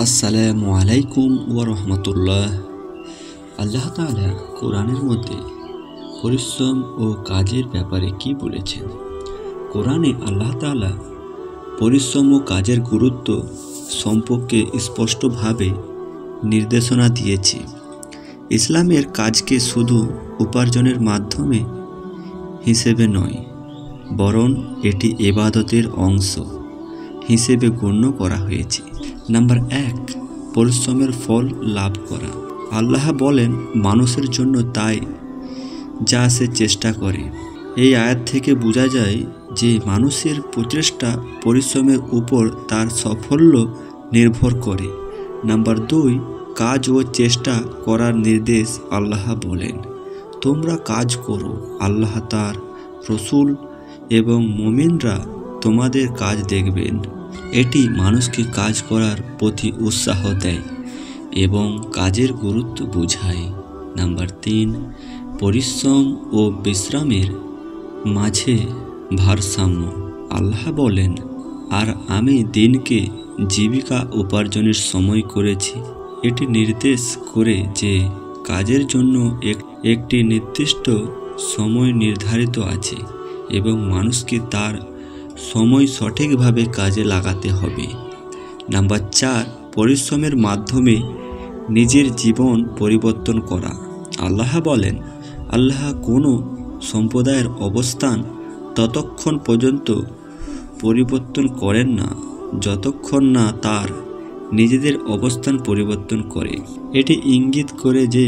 আসসালামু আলাইকুম ওয়া রাহমাতুল্লাহ। আল্লাহ তাআলা কোরআনের মধ্যে পরিশ্রম ও কাজের ব্যাপারে কি বলেছেন? কোরআনে আল্লাহ তাআলা পরিশ্রম ও কাজের গুরুত্ব সম্পর্কে স্পষ্টভাবে নির্দেশনা দিয়েছে। ইসলামের কাজকে শুধু উপার্জনের মাধ্যমে হিসেবে নয়, বরং এটি ইবাদতের অংশ হিসেবে গণ্য করা হয়েছে। নাম্বার 1, পরিশ্রমের ফল লাভ করা। আল্লাহ বলেন, মানুষের জন্য তাই যা সে চেষ্টা করে। এই আয়াত থেকে বোঝা যায় যে মানুষের প্রচেষ্টা পরিশ্রমের উপর তার সাফল্য নির্ভর করে। নাম্বার 2, কাজ ও চেষ্টা করার নির্দেশ। আল্লাহ বলেন, তোমরা কাজ করো, আল্লাহ তার রসূল এবং মুমিনরা তোমাদের কাজ দেখবেন। এটি মানুষকে কাজ করার প্রতি উৎসাহ দেয় এবং কাজের গুরুত্ব বোঝায়। নাম্বার 3, পরিশ্রম ও বিশ্রামের মাঝে ভারসাম্য। আল্লাহ বলেন, আর আমি দিনকে জীবিকা উপার্জনের সময় করেছি। এটি নির্দেশ করে যে কাজের জন্য একটি নির্দিষ্ট সময় নির্ধারিত আছে এবং মানুষকে তার সময় সঠিকভাবে কাজে লাগাতে হবে। নাম্বার 4, পরিশ্রমের মাধ্যমে নিজের জীবন পরিবর্তন করা। আল্লাহ বলেন, আল্লাহ কোনো সম্প্রদায়ের অবস্থান ততক্ষণ পর্যন্ত পরিবর্তন করেন না যতক্ষণ না তার নিজেদের অবস্থান পরিবর্তন করে। এটি ইঙ্গিত করে যে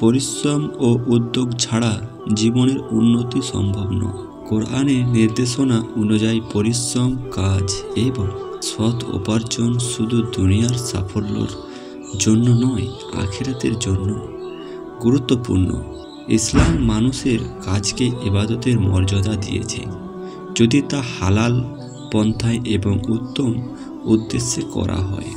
পরিশ্রম ও উদ্যোগ ছাড়া জীবনের উন্নতি সম্ভব নয়। কোরআনের নির্দেশনা অনুযায়ী পরিশ্রম, কাজ এবং সৎ উপার্জন শুধু দুনিয়ার সাফল্যের জন্য নয়, আখিরাতের জন্য গুরুত্বপূর্ণ। ইসলাম মানুষের কাজকে ইবাদতের মর্যাদা দিয়েছে, যদি তা হালাল পন্থায় এবং উত্তম উদ্দেশ্যে করা হয়।